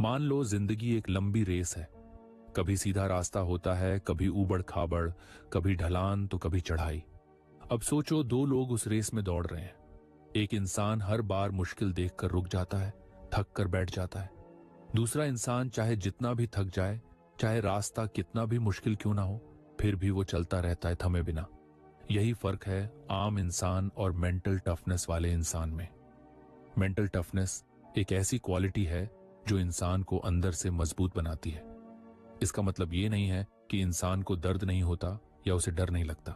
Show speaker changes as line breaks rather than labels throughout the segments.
मान लो जिंदगी एक लंबी रेस है। कभी सीधा रास्ता होता है, कभी ऊबड़ खाबड़, कभी ढलान तो कभी चढ़ाई। अब सोचो, दो लोग उस रेस में दौड़ रहे हैं। एक इंसान हर बार मुश्किल देखकर रुक जाता है, थक कर बैठ जाता है। दूसरा इंसान चाहे जितना भी थक जाए, चाहे रास्ता कितना भी मुश्किल क्यों ना हो, फिर भी वो चलता रहता है थमे बिना। यही फर्क है आम इंसान और मेंटल टफनेस वाले इंसान में। मेंटल टफनेस एक ऐसी क्वालिटी है जो इंसान को अंदर से मजबूत बनाती है। इसका मतलब ये नहीं है कि इंसान को दर्द नहीं होता या उसे डर नहीं लगता।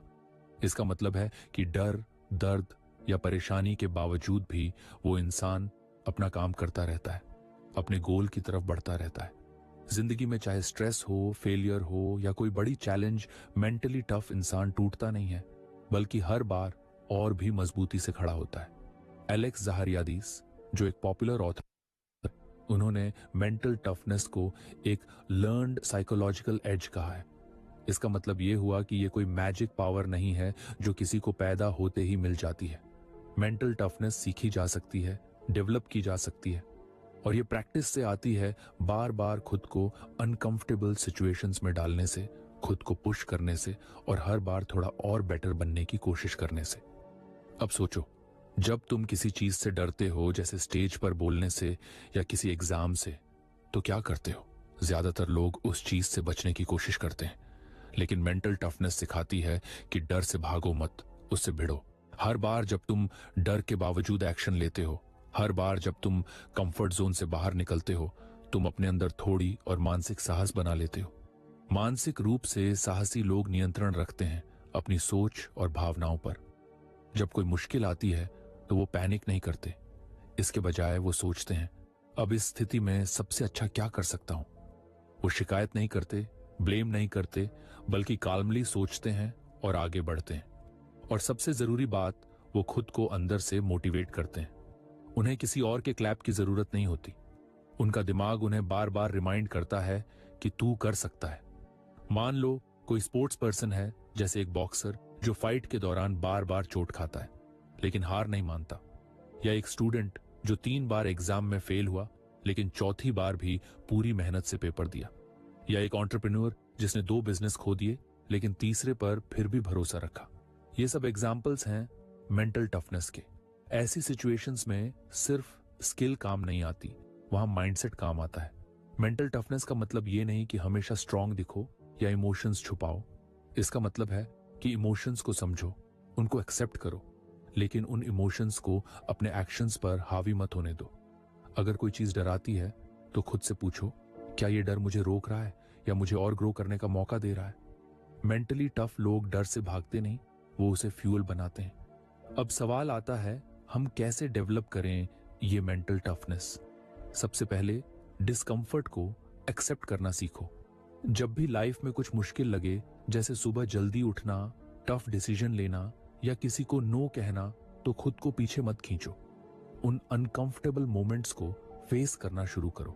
इसका मतलब है कि डर, दर्द या परेशानी के बावजूद भी वो इंसान अपना काम करता रहता है, अपने गोल की तरफ बढ़ता रहता है। जिंदगी में चाहे स्ट्रेस हो, फेलियर हो या कोई बड़ी चैलेंज, मेंटली टफ इंसान टूटता नहीं है, बल्कि हर बार और भी मजबूती से खड़ा होता है। एलेक्स जहारियादीस, जो एक पॉपुलर ऑथर, उन्होंने मेंटल टफनेस को एक लर्न्ड साइकोलॉजिकल एज कहा है। इसका मतलब यह हुआ कि यह कोई मैजिक पावर नहीं है जो किसी को पैदा होते ही मिल जाती है। मेंटल टफनेस सीखी जा सकती है, डेवलप की जा सकती है, और ये प्रैक्टिस से आती है, बार बार खुद को अनकंफर्टेबल सिचुएशंस में डालने से, खुद को पुश करने से और हर बार थोड़ा और बेटर बनने की कोशिश करने से। अब सोचो, जब तुम किसी चीज से डरते हो, जैसे स्टेज पर बोलने से या किसी एग्जाम से, तो क्या करते हो? ज्यादातर लोग उस चीज से बचने की कोशिश करते हैं। लेकिन मेंटल टफनेस सिखाती है कि डर से भागो मत, उससे भिड़ो। हर बार जब तुम डर के बावजूद एक्शन लेते हो, हर बार जब तुम कंफर्ट जोन से बाहर निकलते हो, तुम अपने अंदर थोड़ी और मानसिक साहस बना लेते हो। मानसिक रूप से साहसी लोग नियंत्रण रखते हैं अपनी सोच और भावनाओं पर। जब कोई मुश्किल आती है तो वो पैनिक नहीं करते। इसके बजाय वो सोचते हैं, अब इस स्थिति में सबसे अच्छा क्या कर सकता हूं। वो शिकायत नहीं करते, ब्लेम नहीं करते, बल्कि काल्मली सोचते हैं और आगे बढ़ते हैं। और सबसे जरूरी बात, वो खुद को अंदर से मोटिवेट करते हैं। उन्हें किसी और के क्लैप की जरूरत नहीं होती। उनका दिमाग उन्हें बार बार रिमाइंड करता है कि तू कर सकता है। मान लो कोई स्पोर्ट्स पर्सन है, जैसे एक बॉक्सर जो फाइट के दौरान बार बार चोट खाता है लेकिन हार नहीं मानता, या एक स्टूडेंट जो 3 बार एग्जाम में फेल हुआ लेकिन चौथी बार भी पूरी मेहनत से पेपर दिया, या एक एंटरप्रेन्योर जिसने 2 बिजनेस खो दिए लेकिन तीसरे पर फिर भी भरोसा रखा। ये सब एग्जाम्पल्स हैं मेंटल टफनेस के। ऐसी सिचुएशंस में सिर्फ स्किल काम नहीं आती, वहां माइंडसेट काम आता है। मेंटल टफनेस का मतलब ये नहीं कि हमेशा स्ट्रांग दिखो या इमोशंस छुपाओ। इसका मतलब है कि इमोशंस को समझो, उनको एक्सेप्ट करो, लेकिन उन इमोशंस को अपने एक्शंस पर हावी मत होने दो। अगर कोई चीज डराती है तो खुद से पूछो, क्या ये डर मुझे रोक रहा है या मुझे और ग्रो करने का मौका दे रहा है? मेंटली टफ लोग डर से भागते नहीं, वो उसे फ्यूल बनाते हैं। अब सवाल आता है, हम कैसे डेवलप करें ये मेंटल टफनेस? सबसे पहले डिस्कंफर्ट को एक्सेप्ट करना सीखो। जब भी लाइफ में कुछ मुश्किल लगे, जैसे सुबह जल्दी उठना, टफ डिसीजन लेना या किसी को नो कहना, तो खुद को पीछे मत खींचो। उन अनकंफर्टेबल मोमेंट्स को फेस करना शुरू करो,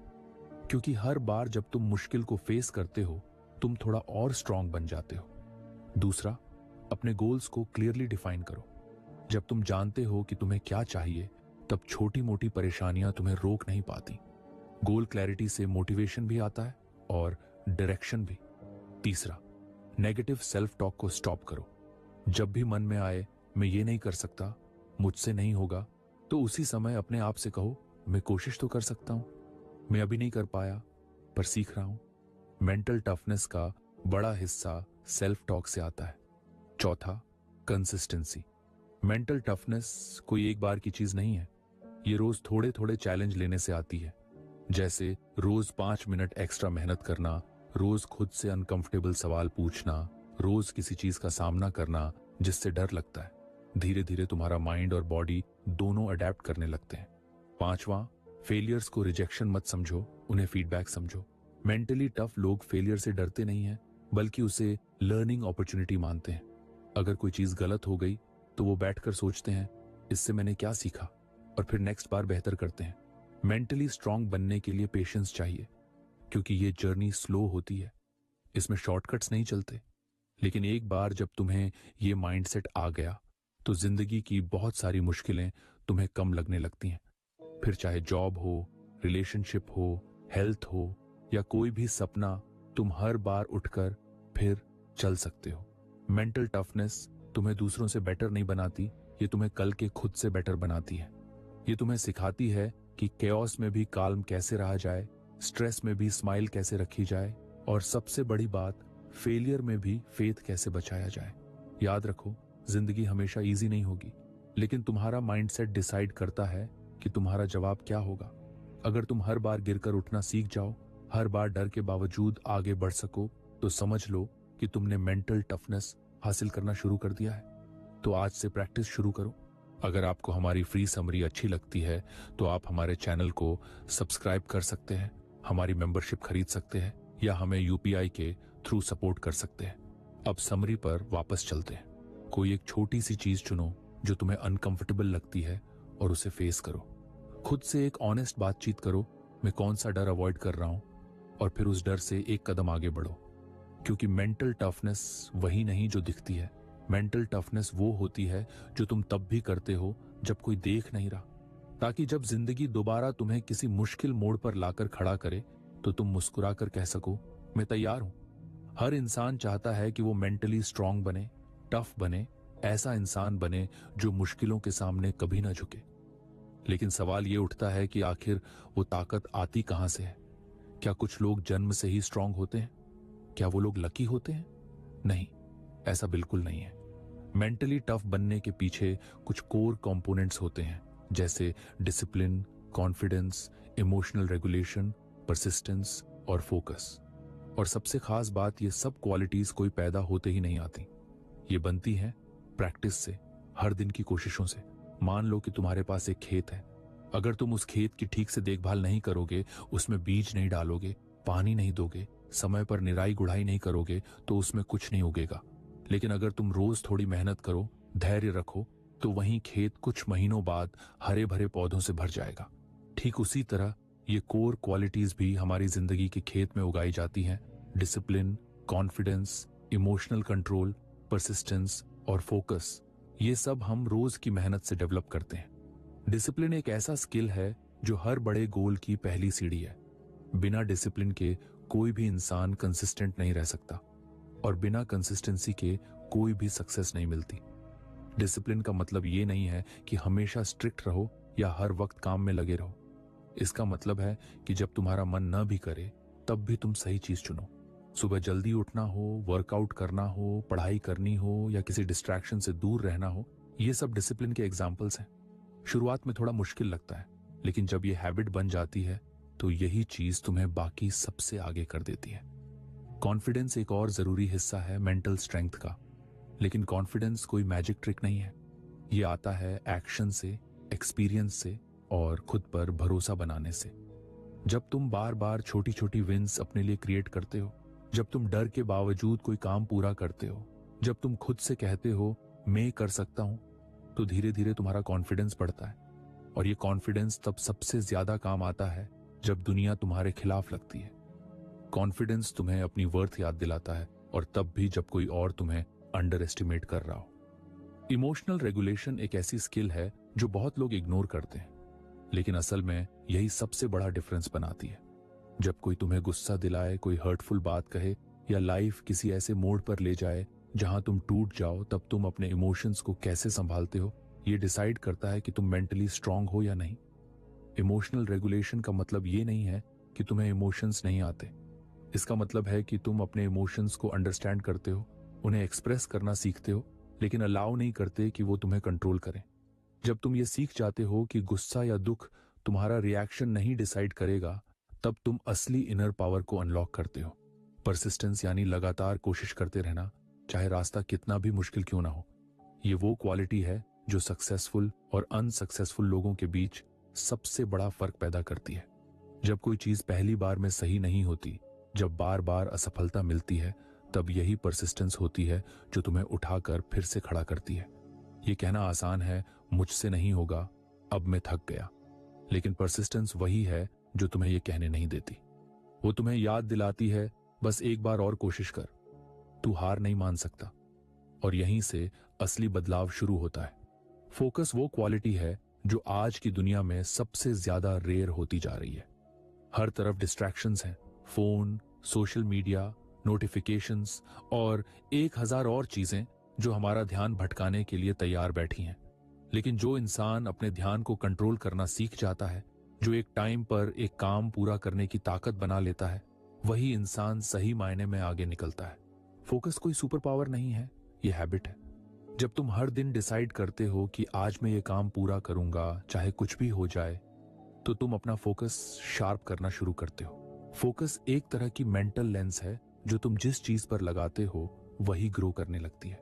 क्योंकि हर बार जब तुम मुश्किल को फेस करते हो, तुम थोड़ा और स्ट्रांग बन जाते हो। दूसरा, अपने गोल्स को क्लियरली डिफाइन करो। जब तुम जानते हो कि तुम्हें क्या चाहिए, तब छोटी मोटी परेशानियां तुम्हें रोक नहीं पाती। गोल क्लैरिटी से मोटिवेशन भी आता है और डायरेक्शन भी। तीसरा, नेगेटिव सेल्फ टॉक को स्टॉप करो। जब भी मन में आए, मैं ये नहीं कर सकता, मुझसे नहीं होगा, तो उसी समय अपने आप से कहो, मैं कोशिश तो कर सकता हूं, मैं अभी नहीं कर पाया पर सीख रहा हूं। मेंटल टफनेस का बड़ा हिस्सा सेल्फ टॉक से आता है। चौथा, कंसिस्टेंसी। मेंटल टफनेस कोई एक बार की चीज नहीं है, ये रोज थोड़े थोड़े चैलेंज लेने से आती है। जैसे रोज 5 मिनट एक्स्ट्रा मेहनत करना, रोज खुद से अनकंफर्टेबल सवाल पूछना, रोज किसी चीज का सामना करना जिससे डर लगता है। धीरे धीरे तुम्हारा माइंड और बॉडी दोनों अडेप्ट करने लगते हैं। पांचवा, फेलियर्स को रिजेक्शन मत समझो, उन्हें फीडबैक समझो। मेंटली टफ लोग फेलियर से डरते नहीं हैं, बल्कि उसे लर्निंग अपॉर्चुनिटी मानते हैं। अगर कोई चीज गलत हो गई तो वो बैठकर सोचते हैं, इससे मैंने क्या सीखा, और फिर नेक्स्ट बार बेहतर करते हैं। मेंटली स्ट्रांग बनने के लिए पेशेंस चाहिए, क्योंकि ये जर्नी स्लो होती है, इसमें शॉर्टकट्स नहीं चलते। लेकिन एक बार जब तुम्हें ये माइंडसेट आ गया, तो जिंदगी की बहुत सारी मुश्किलें तुम्हें कम लगने लगती हैं। फिर चाहे जॉब हो, रिलेशनशिप हो हेल्थ हो या कोई भी सपना, तुम हर बार उठकर फिर चल सकते हो। मेंटल टफनेस तुम्हें दूसरों से बेटर नहीं बनाती, ये तुम्हें कल के खुद से बेटर बनाती है। ये तुम्हें सिखाती है कि केओस में भी काल्म कैसे रहा जाए, स्ट्रेस में भी स्माइल कैसे रखी जाए, और सबसे बड़ी बात, फेलियर में भी फेथ कैसे बचाया जाए। याद रखो, जिंदगी हमेशा इजी नहीं होगी, लेकिन तुम्हारा माइंडसेट डिसाइड करता है कि तुम्हारा जवाब क्या होगा। अगर तुम हर बार गिरकर उठना सीख जाओ, हर बार डर के बावजूद आगे बढ़ सको, तो समझ लो कि तुमने मेंटल टफनेस हासिल करना शुरू कर दिया है। तो आज से प्रैक्टिस शुरू करो। अगर आपको हमारी फ्री समरी अच्छी लगती है तो आप हमारे चैनल को सब्सक्राइब कर सकते हैं, हमारी मेंबरशिप खरीद सकते हैं या हमें यूपीआई के थ्रू सपोर्ट कर सकते हैं। अब समरी पर वापस चलते हैं। कोई एक छोटी सी चीज चुनो जो तुम्हें अनकंफर्टेबल लगती है और उसे फेस करो। खुद से एक ऑनेस्ट बातचीत करो, मैं कौन सा डर अवॉइड कर रहा हूं, और फिर उस डर से एक कदम आगे बढ़ो। क्योंकि मेंटल टफनेस वही नहीं जो दिखती है। मेंटल टफनेस वो होती है जो तुम तब भी करते हो जब कोई देख नहीं रहा, ताकि जब जिंदगी दोबारा तुम्हें किसी मुश्किल मोड़ पर लाकर खड़ा करे तो तुम मुस्कुराकर कह सको, मैं तैयार हूं। हर इंसान चाहता है कि वो मेंटली स्ट्रांग बने, टफ बने, ऐसा इंसान बने जो मुश्किलों के सामने कभी ना झुके। लेकिन सवाल ये उठता है कि आखिर वो ताकत आती कहां से है? क्या कुछ लोग जन्म से ही स्ट्रांग होते हैं? क्या वो लोग लकी होते हैं? नहीं, ऐसा बिल्कुल नहीं है। मेंटली टफ बनने के पीछे कुछ कोर कंपोनेंट्स होते हैं, जैसे discipline, confidence, emotional regulation, persistence और फोकस। और सबसे खास बात, ये सब क्वालिटीज कोई पैदा होते ही नहीं आती। ये बनती हैं प्रैक्टिस से, हर दिन की कोशिशों से। मान लो कि तुम्हारे पास एक खेत है। अगर तुम उस खेत की ठीक से देखभाल नहीं करोगे, उसमें बीज नहीं डालोगे, पानी नहीं दोगे, समय पर निराई गुड़ाई नहीं करोगे, तो उसमें कुछ नहीं उगेगा। लेकिन अगर तुम रोज थोड़ी मेहनत करो, धैर्य रखो, तो वहीं खेत कुछ महीनों बाद हरे भरे पौधों से भर जाएगा। ठीक उसी तरह ये कोर क्वालिटीज भी हमारी जिंदगी के खेत में उगाई जाती हैं। Discipline, confidence, emotional control, persistence और फोकस, ये सब हम रोज की मेहनत से डेवलप करते हैं। डिसिप्लिन एक ऐसा स्किल है जो हर बड़े गोल की पहली सीढ़ी है। बिना डिसिप्लिन के कोई भी इंसान कंसिस्टेंट नहीं रह सकता, और बिना कंसिस्टेंसी के कोई भी सक्सेस नहीं मिलती। डिसिप्लिन का मतलब ये नहीं है कि हमेशा स्ट्रिक्ट रहो या हर वक्त काम में लगे रहो। इसका मतलब है कि जब तुम्हारा मन न भी करे, तब भी तुम सही चीज चुनो। सुबह जल्दी उठना हो, वर्कआउट करना हो, पढ़ाई करनी हो या किसी डिस्ट्रैक्शन से दूर रहना हो, ये सब डिसिप्लिन के एग्जाम्पल्स हैं। शुरुआत में थोड़ा मुश्किल लगता है, लेकिन जब ये हैबिट बन जाती है तो यही चीज तुम्हें बाकी सबसे आगे कर देती है। कॉन्फिडेंस एक और जरूरी हिस्सा है मेंटल स्ट्रेंथ का, लेकिन कॉन्फिडेंस कोई मैजिक ट्रिक नहीं है। ये आता है एक्शन से, एक्सपीरियंस से और खुद पर भरोसा बनाने से। जब तुम बार बार छोटी छोटी विंस अपने लिए क्रिएट करते हो, जब तुम डर के बावजूद कोई काम पूरा करते हो, जब तुम खुद से कहते हो मैं कर सकता हूं, तो धीरे धीरे तुम्हारा कॉन्फिडेंस बढ़ता है। और ये कॉन्फिडेंस तब सबसे ज्यादा काम आता है जब दुनिया तुम्हारे खिलाफ लगती है। कॉन्फिडेंस तुम्हें अपनी वर्थ याद दिलाता है, और तब भी जब कोई और तुम्हें अंडर एस्टिमेट कर रहा हो। इमोशनल रेगुलेशन एक ऐसी स्किल है जो बहुत लोग इग्नोर करते हैं, लेकिन असल में यही सबसे बड़ा डिफरेंस बनाती है। जब कोई तुम्हें गुस्सा दिलाए, कोई हर्टफुल बात कहे या लाइफ किसी ऐसे मोड़ पर ले जाए जहां तुम टूट जाओ, तब तुम अपने इमोशंस को कैसे संभालते हो, ये डिसाइड करता है कि तुम मेंटली स्ट्रांग हो या नहीं। इमोशनल रेगुलेशन का मतलब ये नहीं है कि तुम्हें इमोशंस नहीं आते। इसका मतलब है कि तुम अपने इमोशंस को अंडरस्टैंड करते हो, उन्हें एक्सप्रेस करना सीखते हो, लेकिन अलाउ नहीं करते कि वो तुम्हें कंट्रोल करें। जब तुम ये सीख जाते हो कि गुस्सा या दुख तुम्हारा रिएक्शन नहीं डिसाइड करेगा, तब तुम असली इनर पावर को अनलॉक करते हो। परसिस्टेंस यानी लगातार कोशिश करते रहना, चाहे रास्ता कितना भी मुश्किल क्यों ना हो। ये वो क्वालिटी है जो सक्सेसफुल और अनसक्सेसफुल लोगों के बीच सबसे बड़ा फर्क पैदा करती है। जब कोई चीज पहली बार में सही नहीं होती, जब बार बार असफलता मिलती है, तब यही परसिस्टेंस होती है जो तुम्हें उठाकर फिर से खड़ा करती है। ये कहना आसान है, मुझसे नहीं होगा, अब मैं थक गया। लेकिन परसिस्टेंस वही है जो तुम्हें ये कहने नहीं देती। वो तुम्हें याद दिलाती है, बस एक बार और कोशिश कर, तू हार नहीं मान सकता। और यहीं से असली बदलाव शुरू होता है। फोकस वो क्वालिटी है जो आज की दुनिया में सबसे ज्यादा रेयर होती जा रही है। हर तरफ डिस्ट्रैक्शंस हैं, फोन, सोशल मीडिया, नोटिफिकेशंस और 1000 और चीजें जो हमारा ध्यान भटकाने के लिए तैयार बैठी हैं। लेकिन जो इंसान अपने ध्यान को कंट्रोल करना सीख जाता है, जो एक टाइम पर एक काम पूरा करने की ताकत बना लेता है, वही इंसान सही मायने में आगे निकलता है। फोकस कोई सुपर पावर नहीं है, ये हैबिट है। जब तुम हर दिन डिसाइड करते हो कि आज मैं ये काम पूरा करूंगा चाहे कुछ भी हो जाए, तो तुम अपना फोकस शार्प करना शुरू करते हो। फोकस एक तरह की मेंटल लेंस है जो तुम जिस चीज पर लगाते हो वही ग्रो करने लगती है।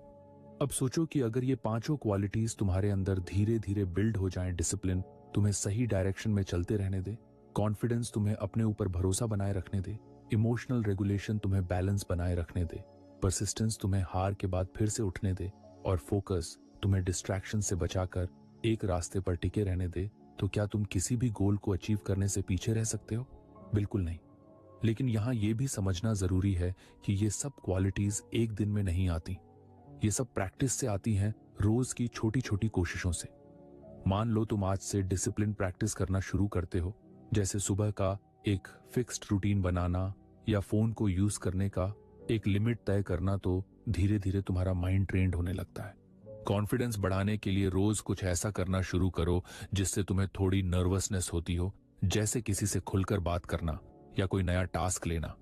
अब सोचो कि अगर ये पांचों क्वालिटीज तुम्हारे अंदर धीरे धीरे बिल्ड हो जाएं, डिसिप्लिन तुम्हें सही डायरेक्शन में चलते रहने दे, कॉन्फिडेंस तुम्हें अपने ऊपर भरोसा बनाए रखने दे, इमोशनल रेगुलेशन तुम्हें बैलेंस बनाए रखने दे, परसिस्टेंस तुम्हें हार के बाद फिर से उठने दे, और फोकस तुम्हें डिस्ट्रैक्शन से बचाकर एक रास्ते पर टिके रहने दे, तो क्या तुम किसी भी गोल को अचीव करने से पीछे रह सकते हो? बिल्कुल नहीं। लेकिन यहां यह भी समझना जरूरी है कि ये सब क्वालिटीज एक दिन में नहीं आती। ये सब प्रैक्टिस से आती हैं, रोज की छोटी छोटी कोशिशों से। मान लो तुम आज से डिसिप्लिन प्रैक्टिस करना शुरू करते हो, जैसे सुबह का एक फिक्स्ड रूटीन बनाना या फोन को यूज करने का एक लिमिट तय करना, तो धीरे धीरे तुम्हारा माइंड ट्रेंड होने लगता है। कॉन्फिडेंस बढ़ाने के लिए रोज कुछ ऐसा करना शुरू करो जिससे तुम्हें थोड़ी नर्वसनेस होती हो, जैसे किसी से खुलकर बात करना या कोई नया टास्क लेना।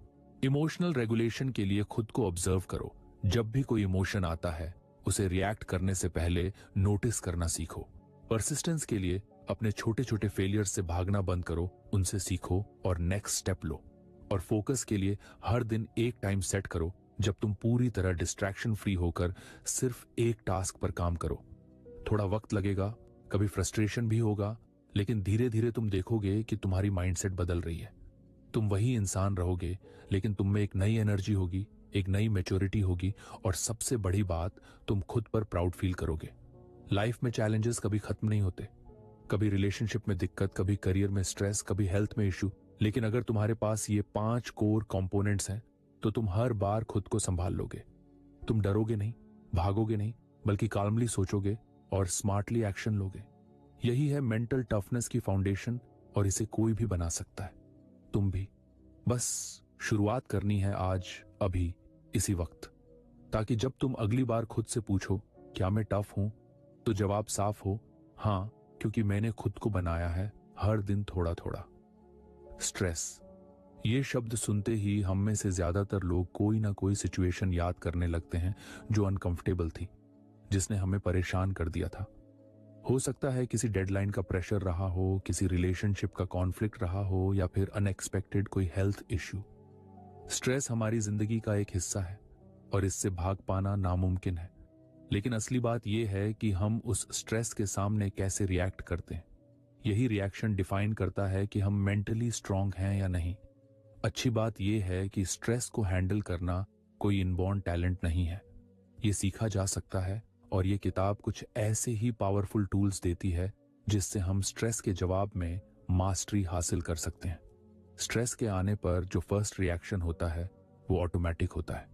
इमोशनल रेगुलेशन के लिए खुद को ऑब्जर्व करो। जब भी कोई इमोशन आता है, उसे रिएक्ट करने से पहले नोटिस करना सीखो। परसिस्टेंस के लिए अपने छोटे छोटे फेलियर से भागना बंद करो, उनसे सीखो और नेक्स्ट स्टेप लो। और फोकस के लिए हर दिन एक टाइम सेट करो जब तुम पूरी तरह डिस्ट्रैक्शन फ्री होकर सिर्फ एक टास्क पर काम करो। थोड़ा वक्त लगेगा, कभी फ्रस्ट्रेशन भी होगा, लेकिन धीरे धीरे तुम देखोगे कि तुम्हारी माइंडसेट बदल रही है। तुम वही इंसान रहोगे, लेकिन तुम में एक नई एनर्जी होगी, एक नई मैच्योरिटी होगी, और सबसे बड़ी बात, तुम खुद पर प्राउड फील करोगे। लाइफ में चैलेंजेस कभी खत्म नहीं होते, कभी रिलेशनशिप में दिक्कत, कभी करियर में स्ट्रेस, कभी हेल्थ में इश्यू। लेकिन अगर तुम्हारे पास ये 5 कोर कंपोनेंट्स हैं, तो तुम हर बार खुद को संभाल लोगे। तुम डरोगे नहीं, भागोगे नहीं, बल्कि काल्मली सोचोगे और स्मार्टली एक्शन लोगे। यही है मेंटल टफनेस की फाउंडेशन, और इसे कोई भी बना सकता है, तुम भी। बस शुरुआत करनी है आज, अभी, इसी वक्त, ताकि जब तुम अगली बार खुद से पूछो क्या मैं टफ हूं, तो जवाब साफ हो, हां, क्योंकि मैंने खुद को बनाया है हर दिन थोड़ा थोड़ा। स्ट्रेस, ये शब्द सुनते ही हम में से ज्यादातर लोग कोई ना कोई सिचुएशन याद करने लगते हैं जो अनकंफर्टेबल थी, जिसने हमें परेशान कर दिया था। हो सकता है किसी डेडलाइन का प्रेशर रहा हो, किसी रिलेशनशिप का कॉन्फ्लिक्ट रहा हो, या फिर अनएक्सपेक्टेड कोई हेल्थ इश्यू। स्ट्रेस हमारी जिंदगी का एक हिस्सा है और इससे भाग पाना नामुमकिन है। लेकिन असली बात यह है कि हम उस स्ट्रेस के सामने कैसे रिएक्ट करते हैं। यही रिएक्शन डिफाइन करता है कि हम मेंटली स्ट्रांग हैं या नहीं। अच्छी बात यह है कि स्ट्रेस को हैंडल करना कोई इनबॉर्न टैलेंट नहीं है, ये सीखा जा सकता है, और ये किताब कुछ ऐसे ही पावरफुल टूल्स देती है जिससे हम स्ट्रेस के जवाब में मास्टरी हासिल कर सकते हैं। स्ट्रेस के आने पर जो फर्स्ट रिएक्शन होता है वो ऑटोमेटिक होता है।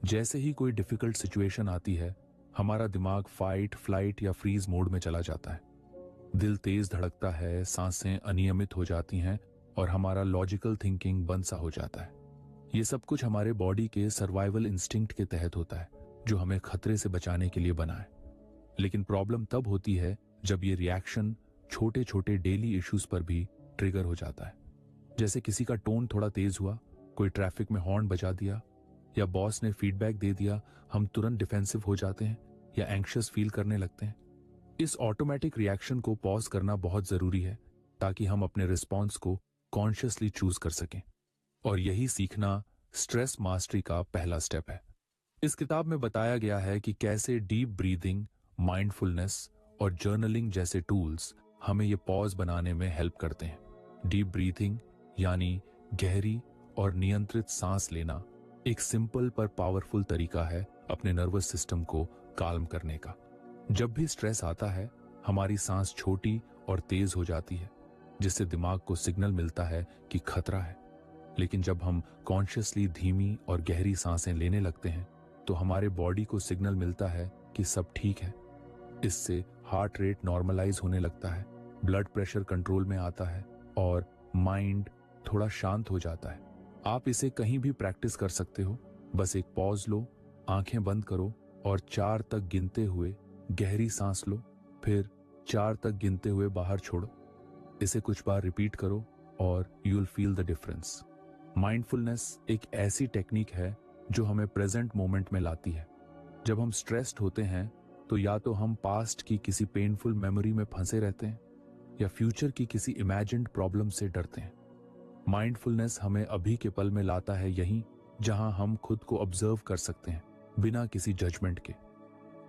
जैसे ही कोई डिफिकल्ट सिचुएशन आती है, हमारा दिमाग फाइट, फ्लाइट या फ्रीज मोड में चला जाता है। दिल तेज धड़कता है, सांसें अनियमित हो जाती हैं, और हमारा लॉजिकल थिंकिंग बंद सा हो जाता है। ये सब कुछ हमारे बॉडी के सर्वाइवल इंस्टिंक्ट के तहत होता है, जो हमें खतरे से बचाने के लिए बना है। लेकिन प्रॉब्लम तब होती है जब ये रिएक्शन छोटे छोटे डेली इश्यूज पर भी ट्रिगर हो जाता है। जैसे किसी का टोन थोड़ा तेज हुआ, कोई ट्रैफिक में हॉर्न बजा दिया, या बॉस ने फीडबैक दे दिया, हम तुरंत डिफेंसिव हो जाते हैं या एंग्शियस फील करने लगते हैं। इस ऑटोमेटिक रिएक्शन को पॉज करना बहुत जरूरी है, ताकि हम अपने रिस्पॉन्स को कॉन्शियसली चूज कर सकें। और यही सीखना स्ट्रेस मास्टरी का पहला स्टेप है। इस किताब में बताया गया है कि कैसे डीप ब्रीदिंग, माइंडफुलनेस और जर्नलिंग जैसे टूल्स हमें ये पॉज बनाने में हेल्प करते हैं। डीप ब्रीथिंग यानी गहरी और नियंत्रित सांस लेना एक सिंपल पर पावरफुल तरीका है अपने नर्वस सिस्टम को काल्म करने का। जब भी स्ट्रेस आता है, हमारी सांस छोटी और तेज हो जाती है, जिससे दिमाग को सिग्नल मिलता है कि खतरा है। लेकिन जब हम कॉन्शियसली धीमी और गहरी सांसें लेने लगते हैं, तो हमारे बॉडी को सिग्नल मिलता है कि सब ठीक है। इससे हार्ट रेट नॉर्मलाइज होने लगता है, ब्लड प्रेशर कंट्रोल में आता है, और माइंड थोड़ा शांत हो जाता है। आप इसे कहीं भी प्रैक्टिस कर सकते हो। बस एक पॉज लो, आंखें बंद करो और 4 तक गिनते हुए गहरी सांस लो, फिर 4 तक गिनते हुए बाहर छोड़ो। इसे कुछ बार रिपीट करो और you will feel the difference. Mindfulness एक ऐसी टेक्निक है जो हमें प्रेजेंट मोमेंट में लाती है। जब हम स्ट्रेस्ड होते हैं तो या तो हम पास्ट की किसी पेनफुल मेमोरी में फंसे रहते हैं या फ्यूचर की किसी इमेजिन्ड प्रॉब्लम से डरते हैं। माइंडफुलनेस हमें अभी के पल में लाता है, यहीं जहां हम खुद को ऑब्जर्व कर सकते हैं बिना किसी जजमेंट के।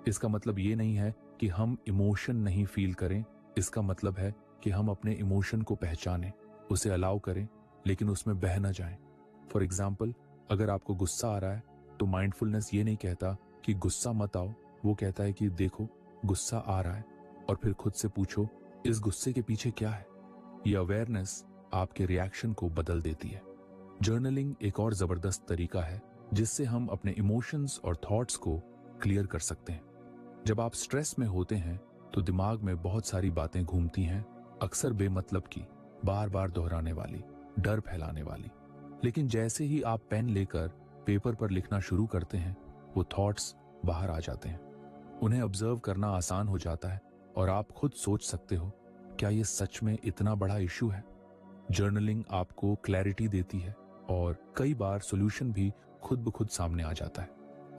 इसका मतलब ये नहीं है कि हम इमोशन नहीं फील करें, इसका मतलब है कि हम अपने इमोशन को पहचानें, उसे अलाउ करें, लेकिन उसमें बह ना जाएं। फॉर एग्जाम्पल, अगर आपको गुस्सा आ रहा है तो माइंडफुलनेस ये नहीं कहता कि गुस्सा मत आओ, वो कहता है कि देखो गुस्सा आ रहा है और फिर खुद से पूछो इस गुस्से के पीछे क्या है। ये अवेयरनेस आपके रिएक्शन को बदल देती है। जर्नलिंग एक और जबरदस्त तरीका है जिससे हम अपने इमोशंस और थॉट्स को क्लियर कर सकते हैं। जब आप स्ट्रेस में होते हैं तो दिमाग में बहुत सारी बातें घूमती हैं, अक्सर बेमतलब की, बार बार दोहराने वाली, डर फैलाने वाली। लेकिन जैसे ही आप पेन लेकर पेपर पर लिखना शुरू करते हैं, वो थॉट्स बाहर आ जाते हैं। उन्हें ऑब्जर्व करना आसान हो जाता है और आप खुद सोच सकते हो, क्या ये सच में इतना बड़ा इशू है? जर्नलिंग आपको क्लैरिटी देती है और कई बार सॉल्यूशन भी खुद ब खुद सामने आ जाता है।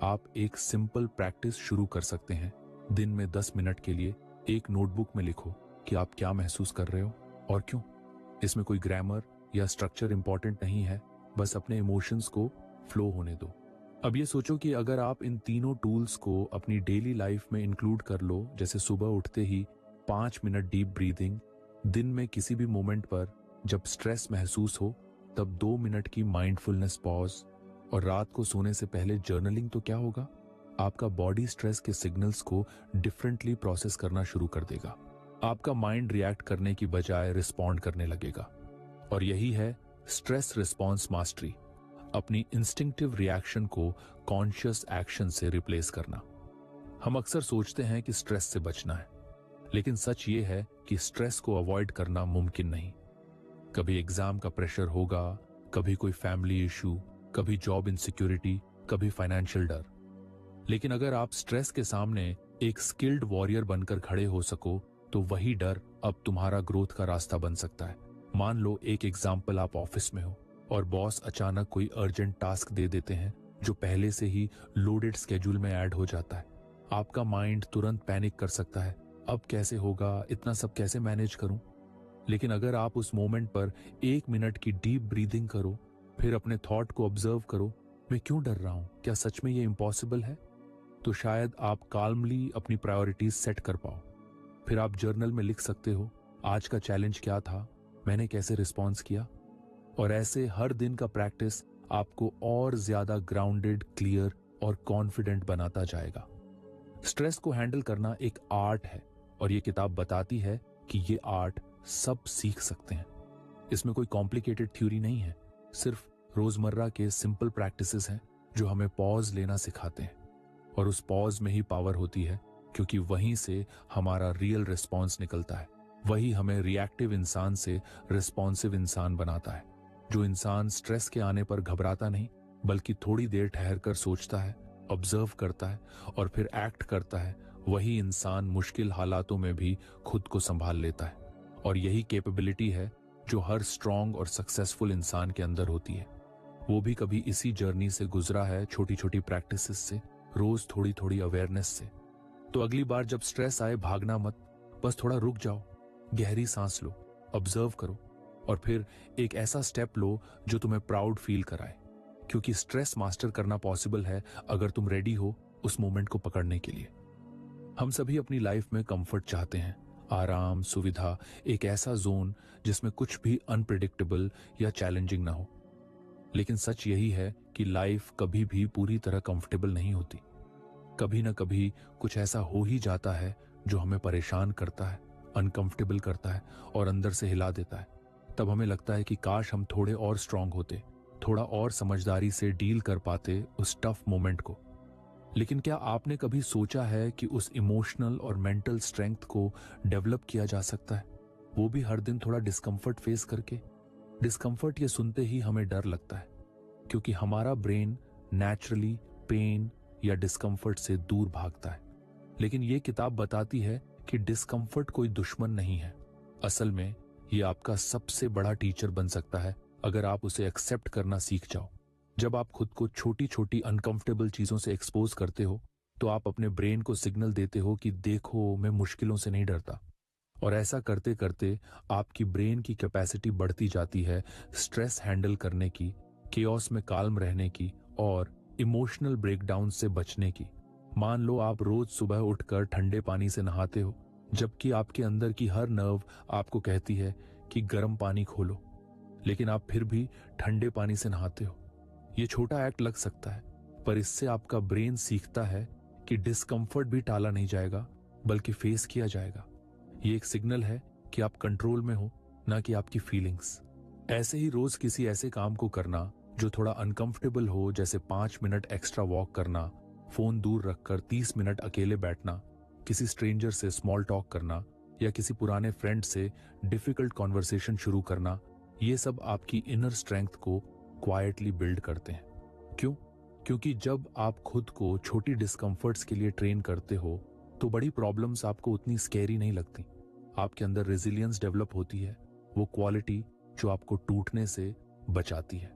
आप एक सिंपल प्रैक्टिस शुरू कर सकते हैं। दिन में 10 मिनट के लिए एक नोटबुक में लिखो कि आप क्या महसूस कर रहे हो और क्यों। इसमें कोई ग्रामर या स्ट्रक्चर इंपॉर्टेंट नहीं है, बस अपने इमोशंस को फ्लो होने दो। अब ये सोचो कि अगर आप इन तीनों टूल्स को अपनी डेली लाइफ में इंक्लूड कर लो, जैसे सुबह उठते ही 5 मिनट डीप ब्रीदिंग, दिन में किसी भी मोमेंट पर जब स्ट्रेस महसूस हो तब 2 मिनट की माइंडफुलनेस पॉज, और रात को सोने से पहले जर्नलिंग, तो क्या होगा? आपका बॉडी स्ट्रेस के सिग्नल्स को डिफरेंटली प्रोसेस करना शुरू कर देगा। आपका माइंड रिएक्ट करने की बजाय रिस्पॉन्ड करने लगेगा। और यही है स्ट्रेस रिस्पॉन्स मास्टरी, अपनी इंस्टिंक्टिव रिएक्शन को कॉन्शियस एक्शन से रिप्लेस करना। हम अक्सर सोचते हैं कि स्ट्रेस से बचना है, लेकिन सच ये है कि स्ट्रेस को अवॉइड करना मुमकिन नहीं। कभी एग्जाम का प्रेशर होगा, कभी कोई फैमिली इशू, कभी जॉब इनसिक्योरिटी, कभी फाइनेंशियल डर। लेकिन अगर आप स्ट्रेस के सामने एक स्किल्ड वॉरियर बनकर खड़े हो सको तो वही डर अब तुम्हारा ग्रोथ का रास्ता बन सकता है। मान लो एक एग्जाम्पल, आप ऑफिस में हो और बॉस अचानक कोई अर्जेंट टास्क दे देते हैं जो पहले से ही लोडेड स्केड्यूल में ऐड हो जाता है। आपका माइंड तुरंत पैनिक कर सकता है, अब कैसे होगा, इतना सब कैसे मैनेज करूं। लेकिन अगर आप उस मोमेंट पर 1 मिनट की डीप ब्रीदिंग करो, फिर अपने थॉट को ऑब्जर्व करो, मैं क्यों डर रहा हूं, क्या सच में ये इम्पॉसिबल है, तो शायद आप काल्मली अपनी प्रायोरिटीज सेट कर पाओ। फिर आप जर्नल में लिख सकते हो, आज का चैलेंज क्या था, मैंने कैसे रिस्पॉन्स किया। और ऐसे हर दिन का प्रैक्टिस आपको और ज्यादा ग्राउंडेड, क्लियर और कॉन्फिडेंट बनाता जाएगा। स्ट्रेस को हैंडल करना एक आर्ट है और ये किताब बताती है कि ये आर्ट सब सीख सकते हैं। इसमें कोई कॉम्प्लिकेटेड थ्योरी नहीं है, सिर्फ रोजमर्रा के सिंपल प्रैक्टिसेस हैं जो हमें पॉज लेना सिखाते हैं। और उस पॉज में ही पावर होती है, क्योंकि वहीं से हमारा रियल रिस्पॉन्स निकलता है। वही हमें रिएक्टिव इंसान से रिस्पॉन्सिव इंसान बनाता है। जो इंसान स्ट्रेस के आने पर घबराता नहीं, बल्कि थोड़ी देर ठहर कर सोचता है, ऑब्जर्व करता है और फिर एक्ट करता है, वही इंसान मुश्किल हालातों में भी खुद को संभाल लेता है। और यही कैपेबिलिटी है जो हर स्ट्रांग और सक्सेसफुल इंसान के अंदर होती है। वो भी कभी इसी जर्नी से गुजरा है, छोटी छोटी प्रैक्टिसेस से, रोज थोड़ी थोड़ी अवेयरनेस से। तो अगली बार जब स्ट्रेस आए, भागना मत, बस थोड़ा रुक जाओ, गहरी सांस लो, ऑब्जर्व करो और फिर एक ऐसा स्टेप लो जो तुम्हें प्राउड फील कराए। क्योंकि स्ट्रेस मास्टर करना पॉसिबल है अगर तुम रेडी हो उस मोमेंट को पकड़ने के लिए। हम सभी अपनी लाइफ में कंफर्ट चाहते हैं, आराम, सुविधा, एक ऐसा जोन जिसमें कुछ भी अनप्रिडिक्टेबल या चैलेंजिंग ना हो। लेकिन सच यही है कि लाइफ कभी भी पूरी तरह कंफर्टेबल नहीं होती। कभी ना कभी कुछ ऐसा हो ही जाता है जो हमें परेशान करता है, अनकंफर्टेबल करता है और अंदर से हिला देता है। तब हमें लगता है कि काश हम थोड़े और स्ट्रांग होते, थोड़ा और समझदारी से डील कर पाते उस टफ मोमेंट को। लेकिन क्या आपने कभी सोचा है कि उस इमोशनल और मेंटल स्ट्रेंथ को डेवलप किया जा सकता है, वो भी हर दिन थोड़ा डिस्कंफर्ट फेस करके? डिस्कम्फर्ट ये सुनते ही हमें डर लगता है, क्योंकि हमारा ब्रेन नेचुरली पेन या डिस्कम्फर्ट से दूर भागता है। लेकिन ये किताब बताती है कि डिस्कम्फर्ट कोई दुश्मन नहीं है। असल में ये आपका सबसे बड़ा टीचर बन सकता है अगर आप उसे एक्सेप्ट करना सीख जाओ। जब आप खुद को छोटी छोटी अनकंफर्टेबल चीजों से एक्सपोज करते हो तो आप अपने ब्रेन को सिग्नल देते हो कि देखो, मैं मुश्किलों से नहीं डरता। और ऐसा करते करते आपकी ब्रेन की कैपेसिटी बढ़ती जाती है स्ट्रेस हैंडल करने की, केओस में काल्म रहने की और इमोशनल ब्रेकडाउन से बचने की। मान लो आप रोज सुबह उठकर ठंडे पानी से नहाते हो, जबकि आपके अंदर की हर नर्व आपको कहती है कि गर्म पानी खोलो, लेकिन आप फिर भी ठंडे पानी से नहाते हो। ये छोटा एक्ट लग सकता है, पर इससे आपका ब्रेन सीखता है कि डिस्कम्फर्ट भी टाला नहीं जाएगा, बल्कि फेस किया जाएगा। ये एक सिग्नल है कि आप कंट्रोल में हो, ना कि आपकी फीलिंग्स। ऐसे ही रोज किसी ऐसे काम को करना जो थोड़ा अनकंफर्टेबल हो, जैसे 5 मिनट एक्स्ट्रा वॉक करना, फोन दूर रखकर 30 मिनट अकेले बैठना, किसी स्ट्रेंजर से स्मॉल टॉक करना या किसी पुराने फ्रेंड से डिफिकल्ट कॉन्वर्सेशन शुरू करना, ये सब आपकी इनर स्ट्रेंथ को क्वाइटली बिल्ड करते हैं। क्यों? क्योंकि जब आप खुद को छोटी डिस्कम्फर्ट्स के लिए ट्रेन करते हो तो बड़ी प्रॉब्लम्स आपको उतनी स्कैरी नहीं लगती। आपके अंदर रेजिलियंस डेवलप होती है, वो क्वालिटी जो आपको टूटने से बचाती है।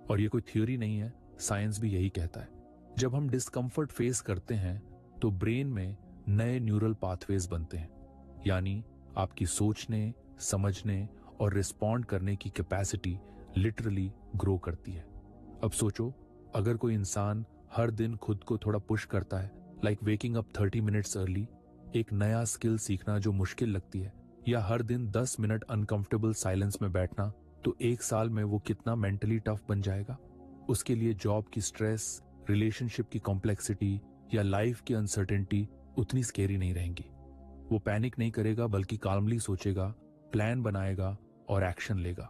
और ये कोई थ्योरी नहीं है, साइंस भी यही कहता है। जब हम डिस्कम्फर्ट फेस करते हैं तो ब्रेन में नए न्यूरल पाथवेज बनते हैं, यानी आपकी सोचने, समझने और रिस्पॉन्ड करने की कैपेसिटी लिटरली ग्रो करती है। अब सोचो, अगर कोई इंसान हर दिन खुद को थोड़ा पुश करता है, like waking up 30 minutes early, एक नया स्किल सीखना जो मुश्किल लगती है, या हर दिन 10 मिनट अनकंफर्टेबल साइलेंस में बैठना, तो 1 साल में वो कितना मेंटली टफ बन जाएगा। उसके लिए जॉब की स्ट्रेस, रिलेशनशिप की कॉम्प्लेक्सिटी या लाइफ की अनसर्टेनिटी उतनी स्केरी नहीं रहेंगी। वो पैनिक नहीं करेगा, बल्कि काल्मली सोचेगा, प्लान बनाएगा और एक्शन लेगा।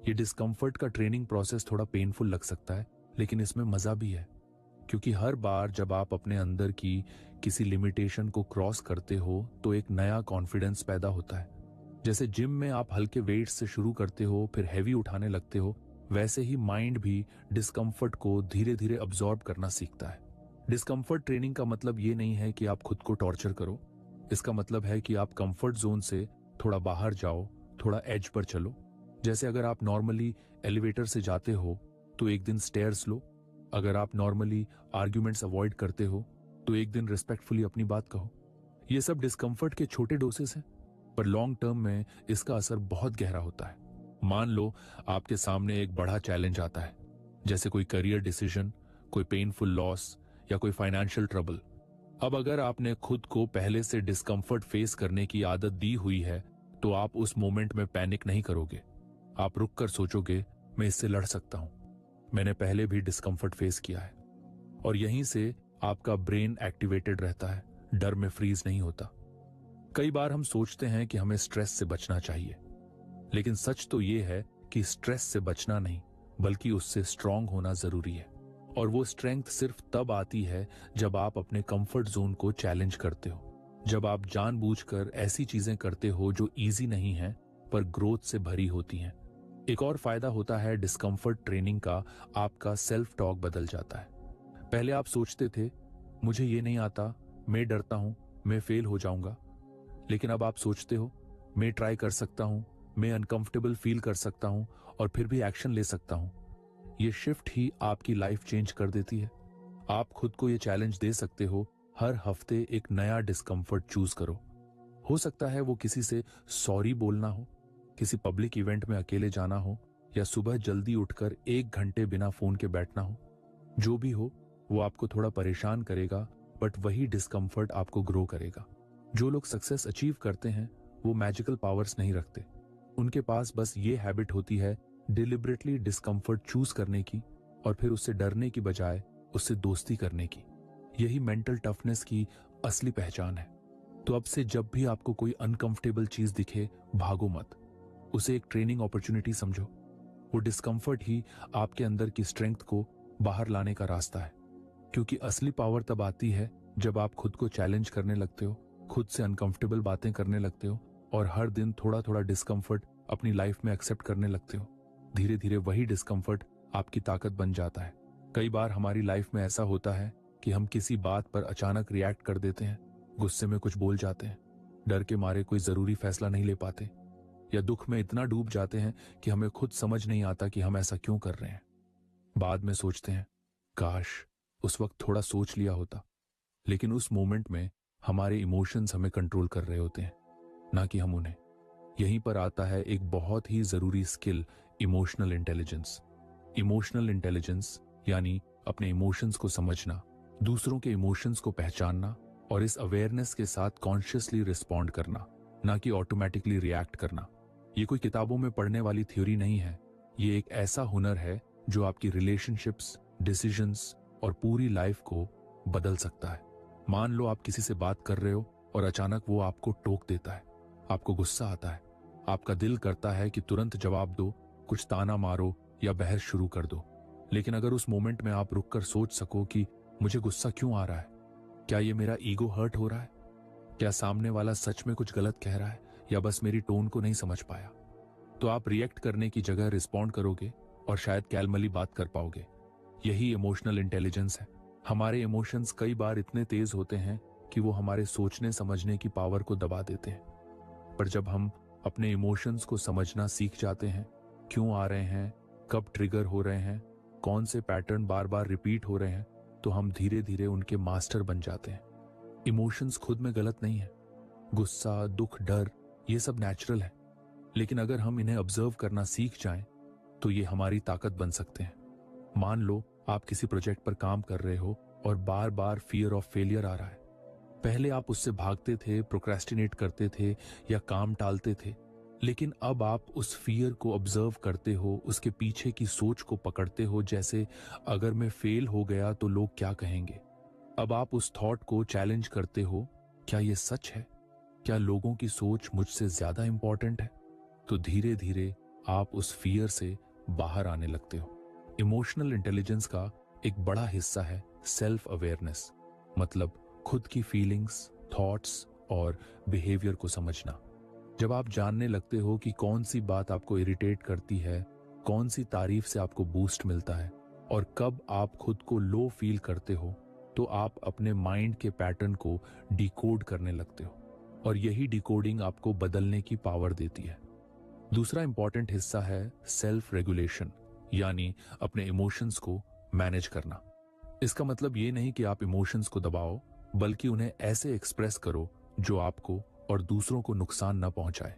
ये डिस्कम्फर्ट का ट्रेनिंग प्रोसेस थोड़ा पेनफुल लग सकता है, लेकिन इसमें मजा भी है, क्योंकि हर बार जब आप अपने अंदर की किसी लिमिटेशन को क्रॉस करते हो तो एक नया कॉन्फिडेंस पैदा होता है। जैसे जिम में आप हल्के वेट्स से शुरू करते हो, फिर हैवी उठाने लगते हो, वैसे ही माइंड भी डिस्कम्फर्ट को धीरे धीरे अब्सॉर्ब करना सीखता है। डिस्कम्फर्ट ट्रेनिंग का मतलब ये नहीं है कि आप खुद को टॉर्चर करो। इसका मतलब है कि आप कंफर्ट जोन से थोड़ा बाहर जाओ, थोड़ा एज पर चलो। जैसे अगर आप नॉर्मली एलिवेटर से जाते हो तो एक दिन स्टेयर्स लो। अगर आप नॉर्मली आर्ग्यूमेंट्स अवॉइड करते हो तो एक दिन रिस्पेक्टफुली अपनी बात कहो। ये सब डिस्कम्फर्ट के छोटे डोसेस हैं, पर लॉन्ग टर्म में इसका असर बहुत गहरा होता है। मान लो आपके सामने एक बड़ा चैलेंज आता है, जैसे कोई करियर डिसीजन, कोई पेनफुल लॉस या कोई फाइनेंशियल ट्रबल। अब अगर आपने खुद को पहले से डिस्कम्फर्ट फेस करने की आदत दी हुई है तो आप उस मोमेंट में पैनिक नहीं करोगे। आप रुक कर सोचोगे, मैं इससे लड़ सकता हूं, मैंने पहले भी डिस्कम्फर्ट फेस किया है। और यहीं से आपका ब्रेन एक्टिवेटेड रहता है, डर में फ्रीज नहीं होता। कई बार हम सोचते हैं कि हमें स्ट्रेस से बचना चाहिए, लेकिन सच तो यह है कि स्ट्रेस से बचना नहीं, बल्कि उससे स्ट्रांग होना जरूरी है। और वो स्ट्रेंथ सिर्फ तब आती है जब आप अपने कंफर्ट जोन को चैलेंज करते हो, जब आप जानबूझकर ऐसी चीजें करते हो जो इजी नहीं है पर ग्रोथ से भरी होती हैं। एक और फायदा होता है डिस्कम्फर्ट ट्रेनिंग का, आपका सेल्फ टॉक बदल जाता है। पहले आप सोचते थे, मुझे ये नहीं आता, मैं डरता हूं, मैं फेल हो जाऊंगा। लेकिन अब आप सोचते हो, मैं ट्राई कर सकता हूं, मैं अनकंफर्टेबल फील कर सकता हूं और फिर भी एक्शन ले सकता हूं। ये शिफ्ट ही आपकी लाइफ चेंज कर देती है। आप खुद को ये चैलेंज दे सकते हो, हर हफ्ते एक नया डिस्कम्फर्ट चूज करो। हो सकता है वो किसी से सॉरी बोलना हो, किसी पब्लिक इवेंट में अकेले जाना हो, या सुबह जल्दी उठकर 1 घंटे बिना फोन के बैठना हो। जो भी हो, वो आपको थोड़ा परेशान करेगा, बट वही डिस्कम्फर्ट आपको ग्रो करेगा। जो लोग सक्सेस अचीव करते हैं वो मैजिकल पावर्स नहीं रखते। उनके पास बस ये हैबिट होती है डिलिबरेटली डिस्कम्फर्ट चूज करने की, और फिर उससे डरने की बजाय उससे दोस्ती करने की। यही मेंटल टफनेस की असली पहचान है। तो अब से जब भी आपको कोई अनकंफर्टेबल चीज दिखे, भागो मत, उसे एक ट्रेनिंग अपॉर्चुनिटी समझो। वो डिस्कम्फर्ट ही आपके अंदर की स्ट्रेंथ को बाहर लाने का रास्ता है। क्योंकि असली पावर तब आती है जब आप खुद को चैलेंज करने लगते हो, खुद से अनकंफर्टेबल बातें करने लगते हो और हर दिन थोड़ा थोड़ा डिस्कम्फर्ट अपनी लाइफ में एक्सेप्ट करने लगते हो। धीरे धीरे वही डिस्कम्फर्ट आपकी ताकत बन जाता है। कई बार हमारी लाइफ में ऐसा होता है कि हम किसी बात पर अचानक रिएक्ट कर देते हैं, गुस्से में कुछ बोल जाते हैं, डर के मारे कोई जरूरी फैसला नहीं ले पाते, या दुख में इतना डूब जाते हैं कि हमें खुद समझ नहीं आता कि हम ऐसा क्यों कर रहे हैं। बाद में सोचते हैं, काश उस वक्त थोड़ा सोच लिया होता। लेकिन उस मोमेंट में हमारे इमोशंस हमें कंट्रोल कर रहे होते हैं, ना कि हम उन्हें। यहीं पर आता है एक बहुत ही जरूरी skill, emotional intelligence. Emotional intelligence यानी अपने इमोशंस को समझना, दूसरों के इमोशंस को पहचानना और इस अवेयरनेस के साथ कॉन्शियसली रिस्पॉन्ड करना, ना कि ऑटोमेटिकली रिएक्ट करना। ये कोई किताबों में पढ़ने वाली थ्योरी नहीं है। ये एक ऐसा हुनर है जो आपकी रिलेशनशिप्स, डिसीजंस और पूरी लाइफ को बदल सकता है। मान लो आप किसी से बात कर रहे हो और अचानक वो आपको टोक देता है, आपको गुस्सा आता है, आपका दिल करता है कि तुरंत जवाब दो, कुछ ताना मारो या बहस शुरू कर दो। लेकिन अगर उस मोमेंट में आप रुककर सोच सको कि मुझे गुस्सा क्यों आ रहा है, क्या ये मेरा ईगो हर्ट हो रहा है, क्या सामने वाला सच में कुछ गलत कह रहा है या बस मेरी टोन को नहीं समझ पाया, तो आप रिएक्ट करने की जगह रिस्पॉन्ड करोगे और शायद कैलमली बात कर पाओगे। यही इमोशनल इंटेलिजेंस है। हमारे इमोशंस कई बार इतने तेज होते हैं कि वो हमारे सोचने समझने की पावर को दबा देते हैं। पर जब हम अपने इमोशंस को समझना सीख जाते हैं, क्यों आ रहे हैं, कब ट्रिगर हो रहे हैं, कौन से पैटर्न बार बार रिपीट हो रहे हैं, तो हम धीरे धीरे उनके मास्टर बन जाते हैं। इमोशंस खुद में गलत नहीं है। गुस्सा, दुख, डर, ये सब नेचुरल है। लेकिन अगर हम इन्हें ऑब्जर्व करना सीख जाएं, तो ये हमारी ताकत बन सकते हैं। मान लो आप किसी प्रोजेक्ट पर काम कर रहे हो और बार बार फियर ऑफ फेलियर आ रहा है। पहले आप उससे भागते थे, प्रोक्रेस्टिनेट करते थे या काम टालते थे, लेकिन अब आप उस फियर को ऑब्जर्व करते हो, उसके पीछे की सोच को पकड़ते हो, जैसे अगर मैं फेल हो गया तो लोग क्या कहेंगे। अब आप उस थॉट को चैलेंज करते हो, क्या ये सच है, क्या लोगों की सोच मुझसे ज्यादा इंपॉर्टेंट है। तो धीरे धीरे आप उस फियर से बाहर आने लगते हो। इमोशनल इंटेलिजेंस का एक बड़ा हिस्सा है सेल्फ अवेयरनेस, मतलब खुद की फीलिंग्स, थॉट्स और बिहेवियर को समझना। जब आप जानने लगते हो कि कौन सी बात आपको इरिटेट करती है, कौन सी तारीफ से आपको बूस्ट मिलता है और कब आप खुद को लो फील करते हो, तो आप अपने माइंड के पैटर्न को डिकोड करने लगते हो और यही डिकोडिंग आपको बदलने की पावर देती है। दूसरा इंपॉर्टेंट हिस्सा है सेल्फ रेगुलेशन, यानी अपने इमोशंस को मैनेज करना। इसका मतलब ये नहीं कि आप इमोशंस को दबाओ, बल्कि उन्हें ऐसे एक्सप्रेस करो जो आपको और दूसरों को नुकसान न पहुंचाए।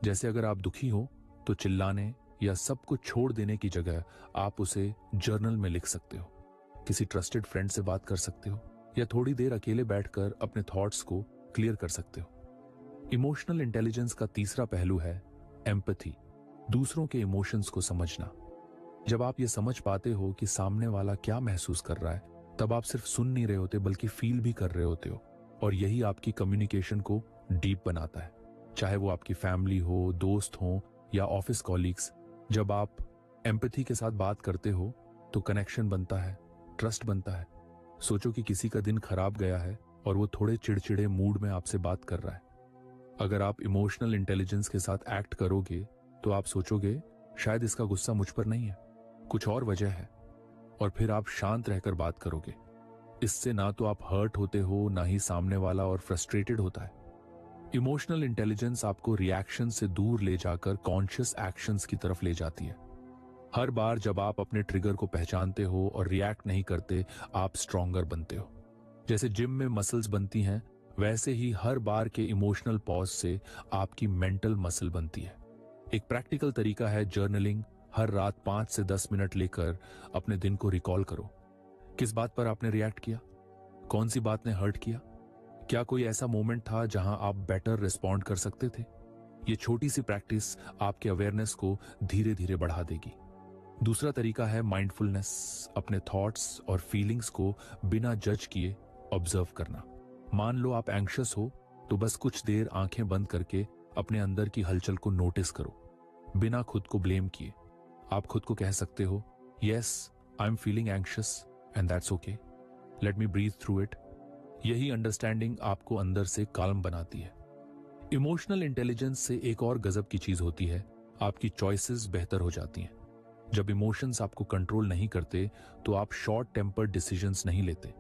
जैसे अगर आप दुखी हो तो चिल्लाने या सब कुछ छोड़ देने की जगह आप उसे जर्नल में लिख सकते हो, किसी ट्रस्टेड फ्रेंड से बात कर सकते हो या थोड़ी देर अकेले बैठकर अपने थॉट्स को क्लियर कर सकते हो। इमोशनल इंटेलिजेंस का तीसरा पहलू है एम्पैथी, दूसरों के इमोशंस को समझना। जब आप ये समझ पाते हो कि सामने वाला क्या महसूस कर रहा है, तब आप सिर्फ सुन नहीं रहे होते बल्कि फील भी कर रहे होते हो, और यही आपकी कम्युनिकेशन को डीप बनाता है। चाहे वो आपकी फैमिली हो, दोस्त हो या ऑफिस कॉलीग्स, जब आप एम्पैथी के साथ बात करते हो तो कनेक्शन बनता है, ट्रस्ट बनता है। सोचो कि किसी का दिन खराब गया है और वो थोड़े चिड़चिड़े मूड में आपसे बात कर रहा है। अगर आप इमोशनल इंटेलिजेंस के साथ एक्ट करोगे तो आप सोचोगे शायद इसका गुस्सा मुझ पर नहीं है, कुछ और वजह है, और फिर आप शांत रहकर बात करोगे। इससे ना तो आप हर्ट होते हो, ना ही सामने वाला और फ्रस्ट्रेटेड होता है। इमोशनल इंटेलिजेंस आपको रिएक्शन से दूर ले जाकर कॉन्शियस एक्शंस की तरफ ले जाती है। हर बार जब आप अपने ट्रिगर को पहचानते हो और रिएक्ट नहीं करते, आप स्ट्रॉन्गर बनते हो। जैसे जिम में मसल्स बनती हैं, वैसे ही हर बार के इमोशनल पॉज से आपकी मेंटल मसल बनती है। एक प्रैक्टिकल तरीका है जर्नलिंग। हर रात 5 से 10 मिनट लेकर अपने दिन को रिकॉल करो। किस बात पर आपने रिएक्ट किया, कौन सी बात ने हर्ट किया, क्या कोई ऐसा मोमेंट था जहां आप बेटर रिस्पॉन्ड कर सकते थे। ये छोटी सी प्रैक्टिस आपके अवेयरनेस को धीरे धीरे बढ़ा देगी। दूसरा तरीका है माइंडफुलनेस, अपने थॉट्स और फीलिंग्स को बिना जज किए ऑब्जर्व करना। मान लो आप एंग्शियस हो तो बस कुछ देर आंखें बंद करके अपने अंदर की हलचल को नोटिस करो, बिना खुद को ब्लेम किए। आप खुद को कह सकते हो, yes I am feeling anxious and that's okay, let me breathe through it. यही अंडरस्टैंडिंग आपको अंदर से काल्म बनाती है। इमोशनल इंटेलिजेंस से एक और गजब की चीज होती है, आपकी चॉइसेस बेहतर हो जाती हैं। जब इमोशंस आपको कंट्रोल नहीं करते तो आप शॉर्ट टेम्पर्ड डिसीजंस नहीं लेते।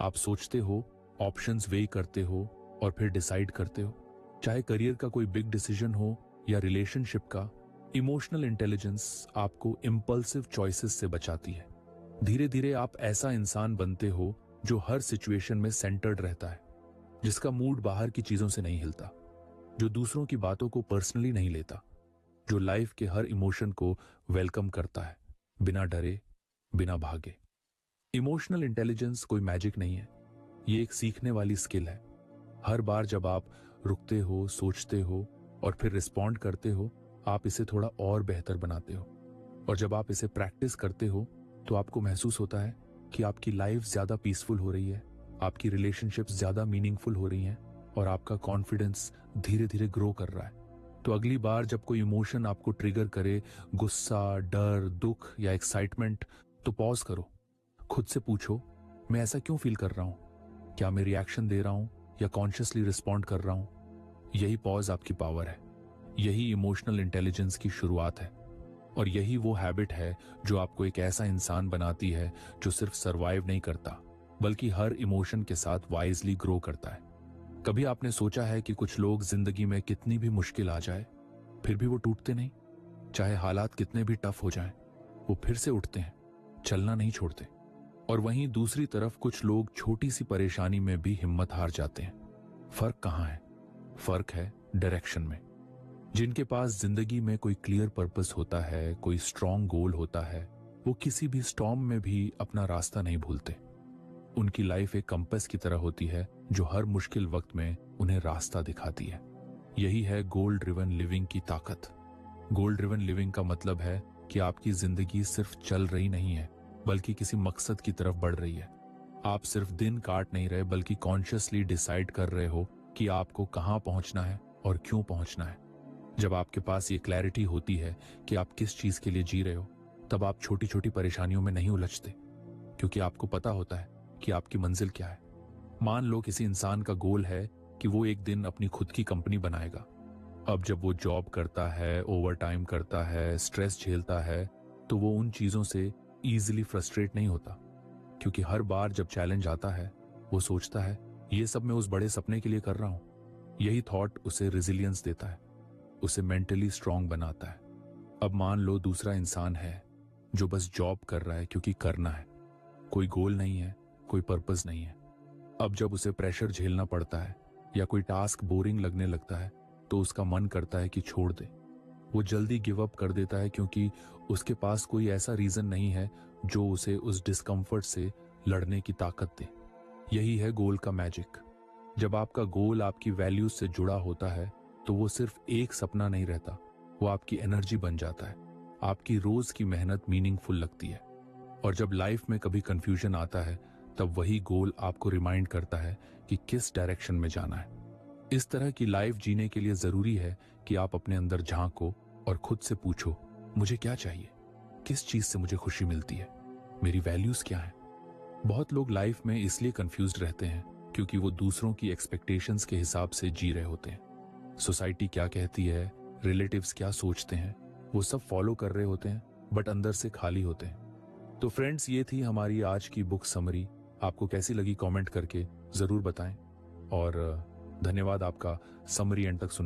आप सोचते हो, ऑप्शंस वेई करते हो और फिर डिसाइड करते हो। चाहे करियर का कोई बिग डिसीजन हो या रिलेशनशिप का, इमोशनल इंटेलिजेंस आपको इम्पल्सिव चॉइसेस से बचाती है। धीरे धीरे आप ऐसा इंसान बनते हो जो हर सिचुएशन में सेंटर्ड रहता है, जिसका मूड बाहर की चीजों से नहीं हिलता, जो दूसरों की बातों को पर्सनली नहीं लेता, जो लाइफ के हर इमोशन को वेलकम करता है, बिना डरे, बिना भागे। इमोशनल इंटेलिजेंस कोई मैजिक नहीं है, ये एक सीखने वाली स्किल है। हर बार जब आप रुकते हो, सोचते हो और फिर रिस्पॉन्ड करते हो, आप इसे थोड़ा और बेहतर बनाते हो। और जब आप इसे प्रैक्टिस करते हो तो आपको महसूस होता है कि आपकी लाइफ ज्यादा पीसफुल हो रही है, आपकी रिलेशनशिप्स ज्यादा मीनिंगफुल हो रही हैं और आपका कॉन्फिडेंस धीरे धीरे ग्रो कर रहा है। तो अगली बार जब कोई इमोशन आपको ट्रिगर करे, गुस्सा, डर, दुख या एक्साइटमेंट, तो पॉज करो। खुद से पूछो, मैं ऐसा क्यों फील कर रहा हूं? क्या मैं रिएक्शन दे रहा हूं या कॉन्शियसली रिस्पॉन्ड कर रहा हूं? यही पॉज आपकी पावर है, यही इमोशनल इंटेलिजेंस की शुरुआत है। और यही वो हैबिट है जो आपको एक ऐसा इंसान बनाती है जो सिर्फ सरवाइव नहीं करता, बल्कि हर इमोशन के साथ वाइजली ग्रो करता है। कभी आपने सोचा है कि कुछ लोग जिंदगी में कितनी भी मुश्किल आ जाए, फिर भी वो टूटते नहीं? चाहे हालात कितने भी टफ हो जाएं, वो फिर से उठते हैं, चलना नहीं छोड़ते। और वहीं दूसरी तरफ कुछ लोग छोटी सी परेशानी में भी हिम्मत हार जाते हैं। फर्क कहाँ है? फर्क है डायरेक्शन में। जिनके पास जिंदगी में कोई क्लियर पर्पस होता है, कोई स्ट्रॉन्ग गोल होता है, वो किसी भी स्टॉर्म में भी अपना रास्ता नहीं भूलते। उनकी लाइफ एक कंपास की तरह होती है जो हर मुश्किल वक्त में उन्हें रास्ता दिखाती है। यही है गोल ड्रिवन लिविंग की ताकत। गोल ड्रिवन लिविंग का मतलब है कि आपकी जिंदगी सिर्फ चल रही नहीं है, बल्कि किसी मकसद की तरफ बढ़ रही है। आप सिर्फ दिन काट नहीं रहे, बल्कि कॉन्शियसली डिसाइड कर रहे हो कि आपको कहां पहुंचना है और क्यों पहुंचना है। जब आपके पास ये क्लैरिटी होती है कि आप किस चीज के लिए जी रहे हो, तब आप छोटी छोटी परेशानियों में नहीं उलझते, क्योंकि आपको पता होता है कि आपकी मंजिल क्या है। मान लो किसी इंसान का गोल है कि वो एक दिन अपनी खुद की कंपनी बनाएगा। अब जब वो जॉब करता है, ओवर टाइम करता है, स्ट्रेस झेलता है, तो वो उन चीजों से इजीली फ्रस्ट्रेट नहीं होता, क्योंकि हर बार जब चैलेंज आता है वो सोचता है ये सब मैं उस बड़े सपने के लिए कर रहा हूं। यही थॉट उसे रेजिलियंस देता है, उसे मेंटली स्ट्रांग बनाता है। अब मान लो दूसरा इंसान है जो बस जॉब कर रहा है क्योंकि करना है, कोई गोल नहीं है, कोई पर्पस नहीं है। अब जब उसे प्रेशर झेलना पड़ता है या कोई टास्क बोरिंग लगने लगता है, तो उसका मन करता है कि छोड़ दे। वो जल्दी गिव अप कर देता है, क्योंकि उसके पास कोई ऐसा रीजन नहीं है जो उसे उस डिस्कम्फर्ट से लड़ने की ताकत दे। यही है गोल का मैजिक। जब आपका गोल आपकी वैल्यूज से जुड़ा होता है, तो वो सिर्फ एक सपना नहीं रहता, वो आपकी एनर्जी बन जाता है। आपकी रोज की मेहनत मीनिंगफुल लगती है। और जब लाइफ में कभी कंफ्यूजन आता है, तब वही गोल आपको रिमाइंड करता है कि किस डायरेक्शन में जाना है। इस तरह की लाइफ जीने के लिए जरूरी है कि आप अपने अंदर झांको और खुद से पूछो, मुझे क्या चाहिए? किस चीज से मुझे खुशी मिलती है? मेरी वैल्यूज क्या है? बहुत लोग लाइफ में इसलिए कंफ्यूज्ड रहते हैं क्योंकि वो दूसरों की एक्सपेक्टेशंस के हिसाब से जी रहे होते हैं। सोसाइटी क्या कहती है, रिलेटिव्स क्या सोचते हैं, वो सब फॉलो कर रहे होते हैं, बट अंदर से खाली होते हैं। तो फ्रेंड्स, ये थी हमारी आज की बुक समरी। आपको कैसी लगी कमेंट करके जरूर बताएं। और धन्यवाद आपका समरी एंड तक सुनने